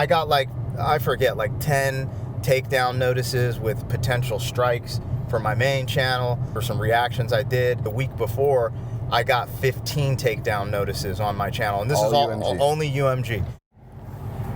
I got like, I forget, like 10 takedown notices with potential strikes for my main channel for some reactions I did. The week before, I got 15 takedown notices on my channel, and this is all UMG. Only UMG.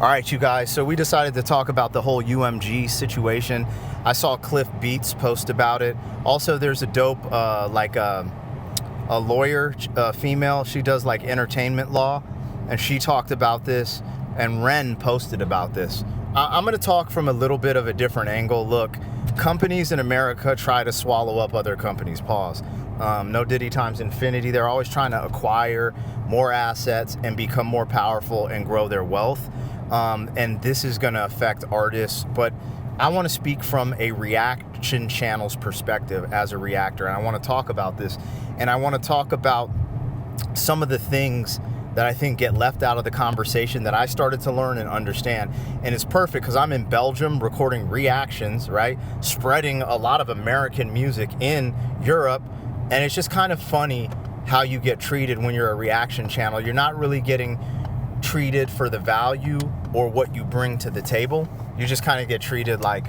All right, you guys, so we decided to talk about the whole UMG situation. I saw Cliff Beats post about it. Also, there's a dope, a lawyer, female. She does like entertainment law, and she talked about this, and Ren posted about this. I'm gonna talk from a little bit of a different angle. Look, companies in America try to swallow up other companies, pause. No Diddy times infinity. They're always trying to acquire more assets and become more powerful and grow their wealth. And this is gonna affect artists, but I wanna speak from a reaction channel's perspective as a reactor. And I wanna talk about this. And I wanna talk about some of the things that I think get left out of the conversation that I started to learn and understand. And it's perfect because I'm in Belgium recording reactions, right? Spreading a lot of American music in Europe. And it's just kind of funny how you get treated when you're a reaction channel. You're not really getting treated for the value or what you bring to the table. You just kind of get treated like,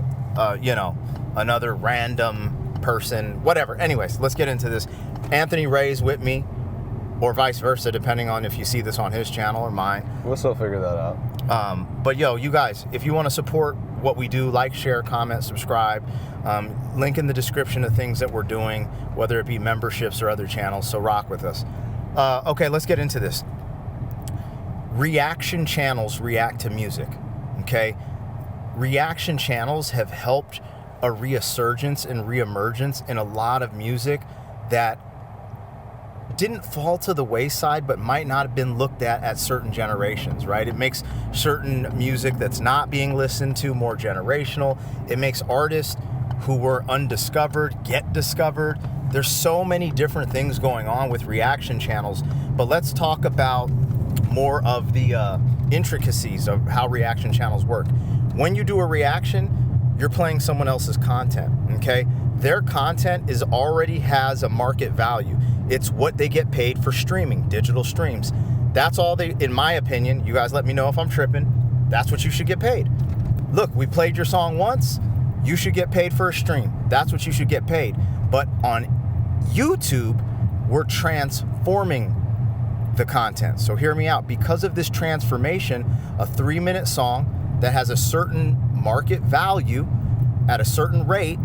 another random person, whatever. Anyways, let's get into this. Anthony Ray's with me, or vice versa, depending on if you see this on his channel or mine. We'll still figure that out. But yo, you guys, if you want to support what we do, like, share, comment, subscribe. Link in the description of things that we're doing, whether it be memberships or other channels, so rock with us. Okay, let's get into this. Reaction channels react to music, okay? Reaction channels have helped a resurgence and reemergence in a lot of music that didn't fall to the wayside, but might not have been looked at certain generations, right? It makes certain music that's not being listened to more generational. It makes artists who were undiscovered get discovered. There's so many different things going on with reaction channels, but let's talk about more of the intricacies of how reaction channels work. When you do a reaction, you're playing someone else's content, okay? Their content already has a market value. It's what they get paid for streaming, digital streams. That's all they, in my opinion, you guys let me know if I'm tripping, that's what you should get paid. Look, we played your song once, you should get paid for a stream. That's what you should get paid. But on YouTube, we're transforming the content. So hear me out. Because of this transformation, a 3-minute song that has a certain market value at a certain rate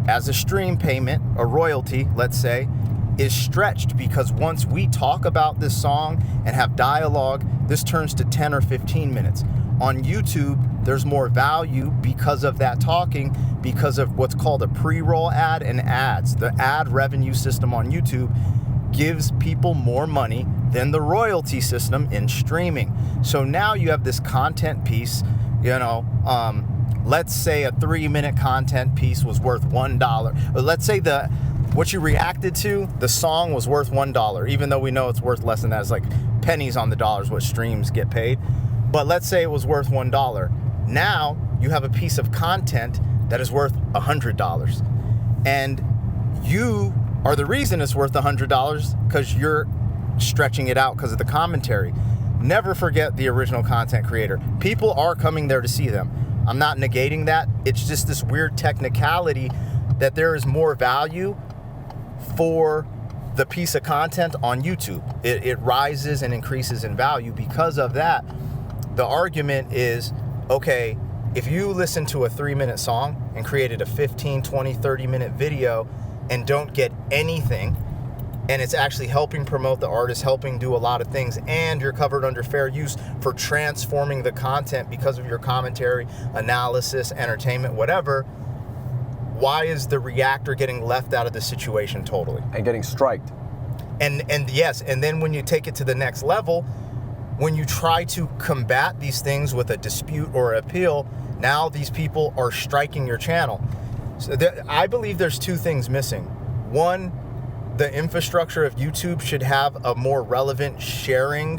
as a stream payment, a royalty, let's say, is stretched, because once we talk about this song and have dialogue, this turns to 10 or 15 minutes. On YouTube, there's more value because of that talking, because of what's called a pre-roll ad and ads. The ad revenue system on YouTube gives people more money than the royalty system in streaming. So now you have this content piece, let's say a 3-minute content piece was worth $1. Or let's say what you reacted to, the song was worth $1, even though we know it's worth less than that. It's like pennies on the dollars what streams get paid. But let's say it was worth $1. Now you have a piece of content that is worth $100. And you are the reason it's worth $100 because you're stretching it out because of the commentary. Never forget the original content creator. People are coming there to see them. I'm not negating that. It's just this weird technicality that there is more value for the piece of content on YouTube. It rises and increases in value because of that. The argument is, okay, if you listen to a 3-minute song and created a 15, 20, 30-minute video and don't get anything, and it's actually helping promote the artist, helping do a lot of things, and you're covered under fair use for transforming the content because of your commentary, analysis, entertainment, whatever, why is the reactor getting left out of the situation totally? And getting striked. And yes, and then when you take it to the next level, when you try to combat these things with a dispute or appeal, now these people are striking your channel. So I believe there's 2 things missing. One, the infrastructure of YouTube should have a more relevant sharing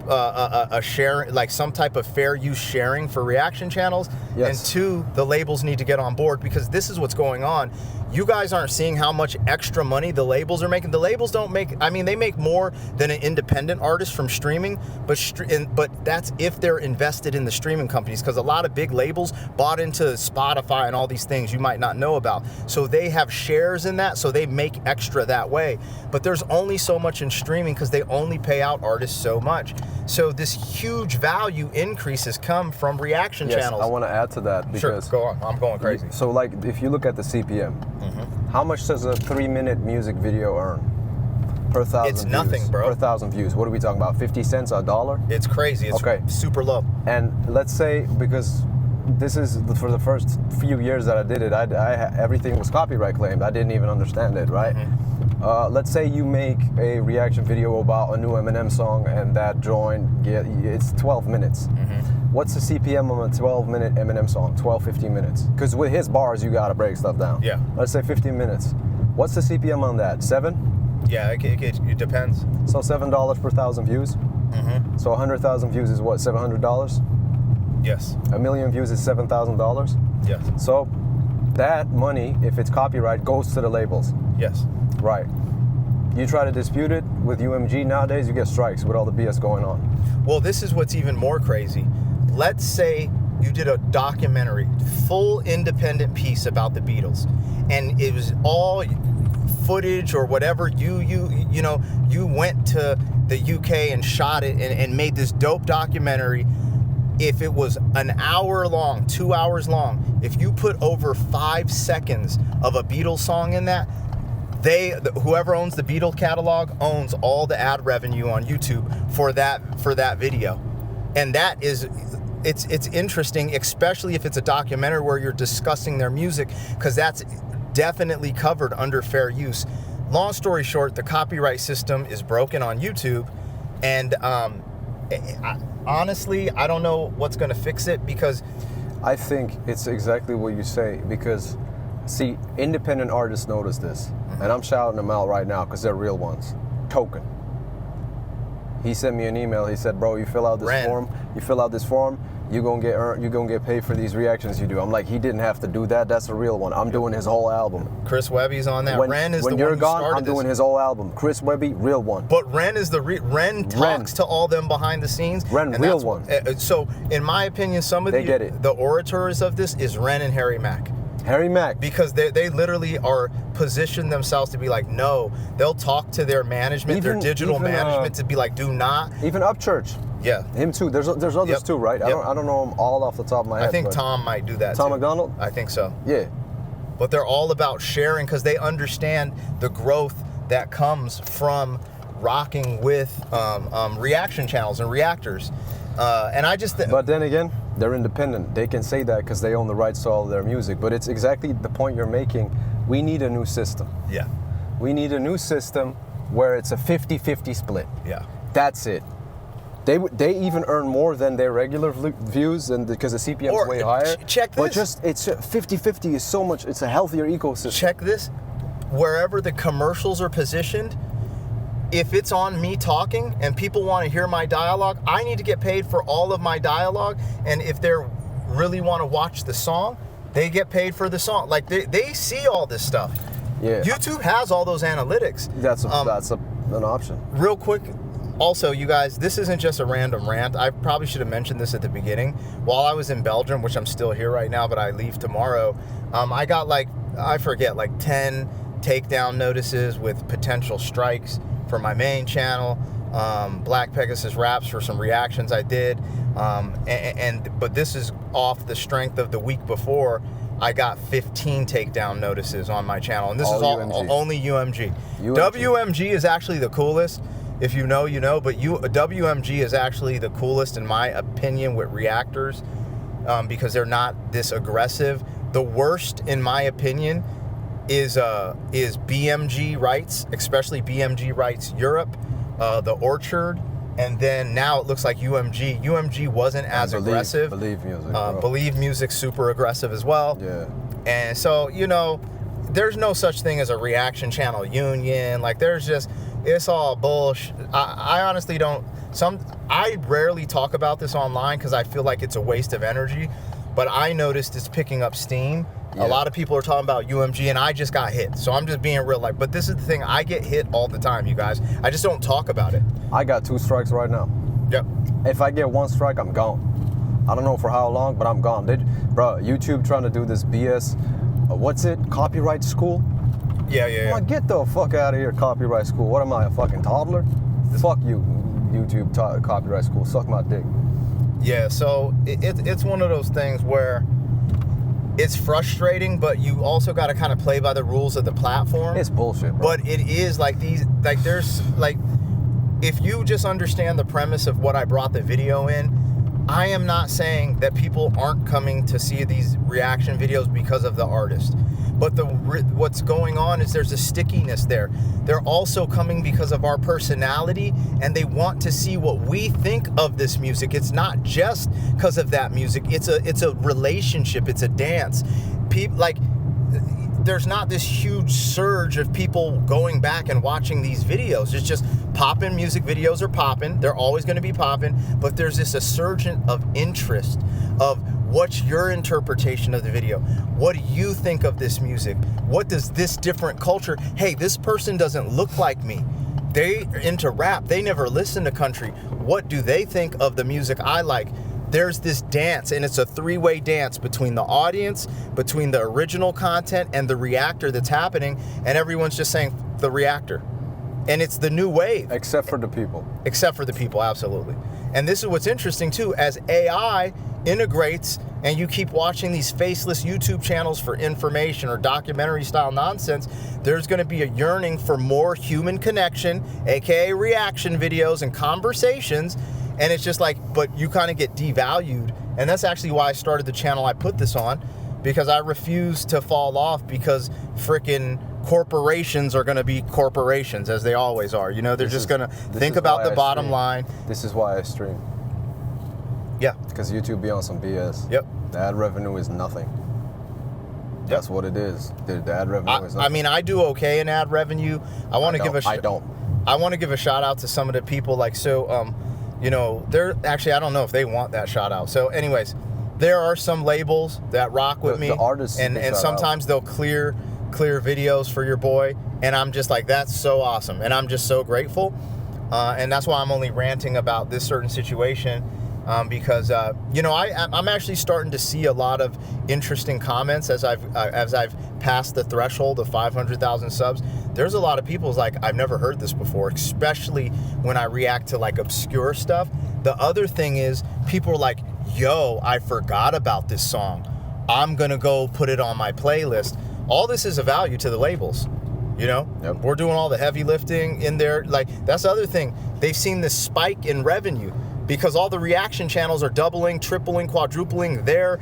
a share, like some type of fair use sharing for reaction channels. Yes. And two, the labels need to get on board, because this is what's going on. You guys aren't seeing how much extra money the labels are making. The labels don't make, I mean, they make more than an independent artist from streaming, but that's if they're invested in the streaming companies, because a lot of big labels bought into Spotify and all these things you might not know about. So they have shares in that, so they make extra that way. But there's only so much in streaming because they only pay out artists so much. So this huge value increase has come from reaction channels. I want to add to that because... Sure, go on. I'm going crazy. So like, if you look at the CPM, how much does a 3-minute music video earn per 1,000 It's views? nothing, bro. Per 1,000 views. What are we talking about? 50 cents, $1? It's crazy. It's okay. Super low. And let's say, because this is for the first few years that I did it, everything was copyright claimed. I didn't even understand it, right? Let's say you make a reaction video about a new Eminem song, and that it's 12 minutes. What's the CPM on a 12-minute Eminem song? 12, 15 minutes. Because with his bars, you gotta break stuff down. Yeah. Let's say 15 minutes. What's the CPM on that? 7? Yeah, it depends. So $7 per 1,000 views. So 100,000 views is what? $700. Yes. 1 million views is $7,000. Yes. So that money, if it's copyright, goes to the labels. Yes. Right. You try to dispute it with UMG nowadays, you get strikes with all the BS going on. Well, this is what's even more crazy. Let's say you did a documentary, full independent piece about the Beatles, and it was all footage or whatever. You went to the UK and shot it and made this dope documentary. If it was an hour long, 2 hours long, if you put over 5 seconds of a Beatles song in that, whoever owns the Beatles catalog owns all the ad revenue on YouTube for that video. And that is, it's interesting, especially if it's a documentary where you're discussing their music, because that's definitely covered under fair use. Long story short, the copyright system is broken on YouTube, and honestly, I don't know what's going to fix it, because I think it's exactly what you say, because see, independent artists notice this, and I'm shouting them out right now because they're real ones. Token. He sent me an email. He said, "Bro, you fill out this form. You fill out this form. You're gonna get paid for these reactions you do." I'm like, he didn't have to do that. That's a real one. I'm doing his whole album. Chris Webby's on that. Ren is the one who started this. When you're gone, I'm doing his whole album. Chris Webby, real one. But Ren is Ren talks to all them behind the scenes. Ren, real one. So, in my opinion, some of the orators of this is Ren and Harry Mack. Harry Mack. Because they literally are positioned themselves to be like, no, they'll talk to their management, their digital management, to be like, do not. Even Upchurch. Yeah. Him too. There's others too, right? I don't know them all off the top of my head. I think Tom might do that Tom too. McDonald? I think so. Yeah. But they're all about sharing, because they understand the growth that comes from rocking with reaction channels and reactors. And I just... But then again, they're independent. They can say that because they own the rights to all of their music. But it's exactly the point you're making. We need a new system. Yeah. We need a new system where it's a 50-50 split. Yeah. That's it. They even earn more than their regular views, and because the CPM is way higher. Check this. But just, it's 50-50 is so much, it's a healthier ecosystem. Check this. Wherever the commercials are positioned, if it's on me talking and people want to hear my dialogue, I need to get paid for all of my dialogue. And if they really want to watch the song, they get paid for the song. Like, they see all this stuff. Yeah. YouTube has all those analytics. That's an option. Real quick, also, you guys, this isn't just a random rant. I probably should have mentioned this at the beginning. While I was in Belgium, which I'm still here right now, but I leave tomorrow, I got 10 takedown notices with potential strikes for my main channel. Black Pegasus Raps for some reactions I did. But this is off the strength of the week before. I got 15 takedown notices on my channel, and this is all only UMG. WMG is actually the coolest. If you know, you know, but WMG is actually the coolest in my opinion with reactors, because they're not this aggressive. The worst, in my opinion, is BMG Rights, especially BMG Rights Europe, the Orchard, and then now it looks like UMG. UMG wasn't as aggressive. Believe Music. Believe Music's super aggressive as well. Yeah. And so, there's no such thing as a reaction channel union. Like, it's all bullshit. I honestly don't. I rarely talk about this online because I feel like it's a waste of energy, but I noticed it's picking up steam. A lot of people are talking about UMG, and I just got hit. So I'm just being real. Like, but this is the thing. I get hit all the time, you guys. I just don't talk about it. I got 2 strikes right now. Yep. If I get 1 strike, I'm gone. I don't know for how long, but I'm gone. Bro, YouTube trying to do this BS. What's it? Copyright school? Yeah. I'm like, get the fuck out of here, copyright school. What am I, a fucking toddler? Fuck you, YouTube copyright school. Suck my dick. Yeah, so it's one of those things where it's frustrating, but you also got to kind of play by the rules of the platform. It's bullshit, bro. But it is like there's like, if you just understand the premise of what I brought the video in, I am not saying that people aren't coming to see these reaction videos because of the artist. But what's going on is there's a stickiness there. They're also coming because of our personality, and they want to see what we think of this music. It's not just because of that music. It's a relationship. It's a dance. There's not this huge surge of people going back and watching these videos. It's just popping. Music videos are popping. They're always going to be popping. But there's this surge of interest of what's your interpretation of the video? What do you think of this music? What does this different culture? Hey, this person doesn't look like me. They're into rap. They never listen to country. What do they think of the music I like? There's this dance, and it's a 3-way dance between the audience, between the original content, and the reactor that's happening, and everyone's just saying the reactor. And it's the new wave. Except for the people. Except for the people, absolutely. And this is what's interesting, too. As AI integrates, and you keep watching these faceless YouTube channels for information or documentary-style nonsense, there's going to be a yearning for more human connection, a.k.a. reaction videos and conversations. And it's just like, but you kind of get devalued. And that's actually why I started the channel I put this on, because I refuse to fall off because frickin' corporations are going to be corporations, as they always are. You know, they're just going to think about the bottom line. This is why I stream. Yeah. Because YouTube be on some BS. Yep. The ad revenue is nothing. That's what it is. The ad revenue is nothing. I mean, I do okay in ad revenue. I want to give a shout out to some of the people, like, so, you know, they're actually, I don't know if they want that shout out. So anyways, there are some labels that rock with me, the artists, and sometimes they'll clear videos for your boy, and I'm just like, that's so awesome, and I'm just so grateful, and that's why I'm only ranting about this certain situation, because you know, I'm actually starting to see a lot of interesting comments as I've passed the threshold of 500,000 subs. There's a lot of people's like, I've never heard this before, especially when I react to like obscure stuff. The other thing is, people are like, yo, I forgot about this song. I'm gonna go put it on my playlist. All this is a value to the labels, you know? Yep. We're doing all the heavy lifting in there. Like, that's the other thing. They've seen this spike in revenue because all the reaction channels are doubling, tripling, quadrupling their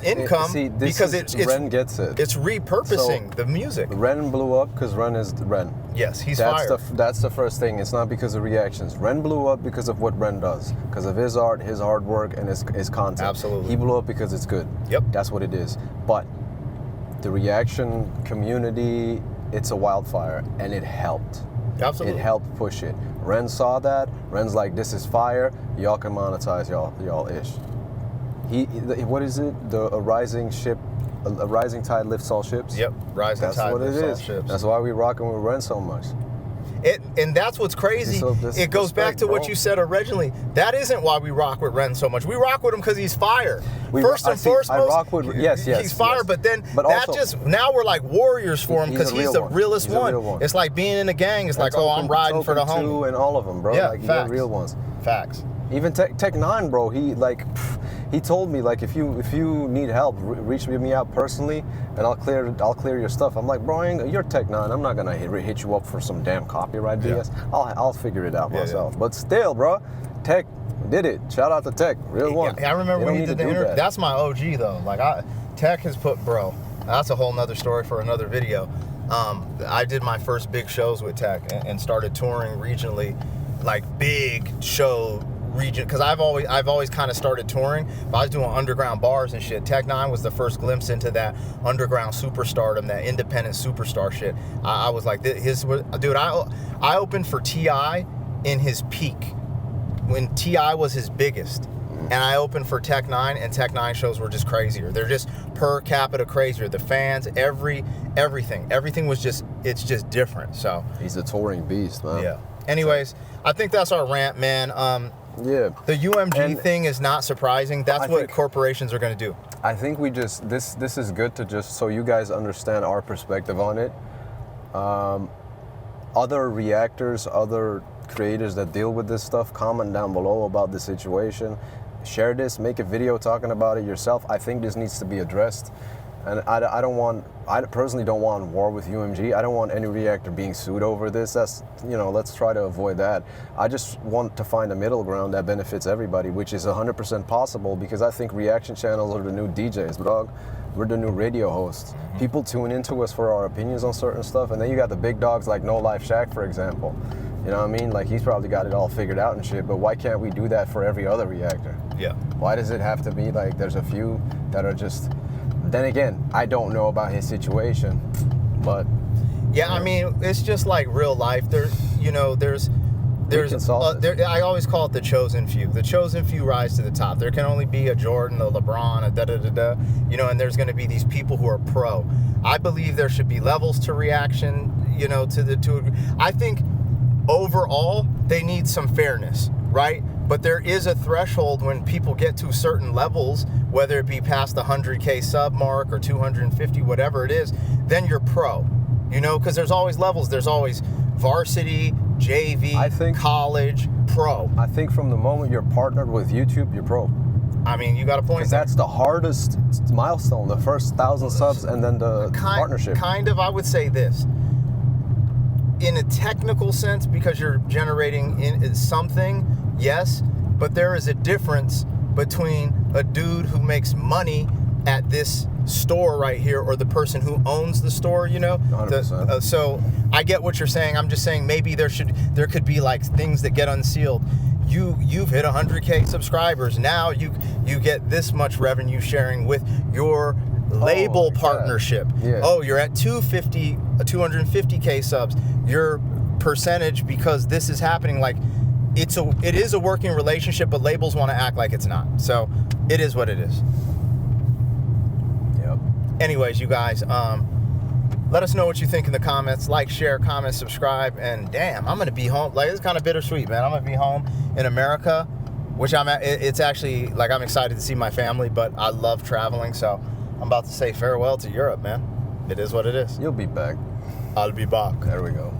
income. Because Ren gets it. It's repurposing the music. Ren blew up because Ren is Ren. Yes, he's fire. That's the first thing. It's not because of reactions. Ren blew up because of what Ren does, because of his art, his hard work, and his content. Absolutely. He blew up because it's good. Yep. That's what it is. But the reaction community, it's a wildfire, and it helped. Absolutely. It helped push it. Ren saw that. Ren's like, this is fire. Y'all can monetize y'all ish. What is it? A rising tide lifts all ships. Yep. Rising tide lifts all ships. That's why we rocking with Ren so much. And that's what's crazy. It goes back to what you said originally. That isn't why we rock with Ren so much. We rock with him because he's fire. First and foremost, I rock with, yes, he's fire. Yes. But then also, now we're like warriors for him because he's the realest one. It's like being in a gang. It's like, oh, I'm riding for the homie. And all of them, bro. Yeah, like, facts. Real ones. Facts. Even Tech 9, bro. He told me, like, if you need help, reach me out personally, and I'll clear your stuff. I'm like, bro, you're Tech 9. I'm not gonna hit you up for some damn copyright BS. I'll figure it out myself. Yeah. But still, bro, Tech did it. Shout out to Tech, real one. I remember when he did the interview. That's my OG though. Like, Tech has put, bro. That's a whole nother story for another video. I did my first big shows with Tech and started touring regionally, like big show region, because I've always kind of started touring, but I was doing underground bars and shit. Tech 9 was the first glimpse into that underground superstardom, that independent superstar shit. I was like, dude, I opened for T.I. in his peak. when T.I. was his biggest, and I opened for Tech 9, and Tech 9 shows were just crazier. They're just per capita crazier. The fans, everything was just, it's just different. So he's a touring beast, man. Yeah. Anyways, I think that's our rant, man. Yeah. The UMG thing is not surprising. That's what corporations are going to do. I think we just, this is good to just, so you guys understand our perspective on it. Other reactors, other creators that deal with this stuff, comment down below about the situation. Share this, make a video talking about it yourself. I think this needs to be addressed. And I personally don't want war with UMG. I don't want any reactor being sued over this. That's, you know, let's try to avoid that. I just want to find a middle ground that benefits everybody, which is 100% possible, because I think reaction channels are the new DJs, dog. We're the new radio hosts. People tune into us for our opinions on certain stuff, and then you got the big dogs like No Life Shaq, for example. You know what I mean? Like, he's probably got it all figured out and shit, but why can't we do that for every other reactor? Yeah. Why does it have to be like there's a few that are just... Then again, I don't know about his situation, but... Yeah, I mean, it's just like real life. There's I always call it the chosen few. The chosen few rise to the top. There can only be a Jordan, a LeBron, a da-da-da-da, you know, and there's going to be these people who are pro. I believe there should be levels to reaction, you know, I think overall they need some fairness, right? But there is a threshold when people get to certain levels, whether it be past the 100K sub mark or 250, whatever it is, then you're pro, you know, because there's always levels. There's always varsity, JV, college, pro. I think from the moment you're partnered with YouTube, you're pro. I mean, you got a point. Because that's the hardest milestone, the first 1,000 subs and then the partnership. Kind of, I would say this. In a technical sense, because you're generating something, yes, but there is a difference between a dude who makes money at this store right here or the person who owns the store, you know? 100%. So I get what you're saying. I'm just saying maybe there could be like things that get unsealed. You've hit 100K subscribers. Now you get this much revenue sharing with your label partnership. Yeah. Oh, you're at 250K subs. Your percentage, because this is happening, like it is a working relationship, but labels want to act like it's not. So it is what it is. Yep. Anyways, you guys, let us know what you think in the comments. Like, share, comment, subscribe, and damn, I'm gonna be home. Like, it's kind of bittersweet, man. I'm gonna be home in America, which it's actually like I'm excited to see my family, but I love traveling, so I'm about to say farewell to Europe, man. It is what it is. You'll be back. I'll be back. There we go.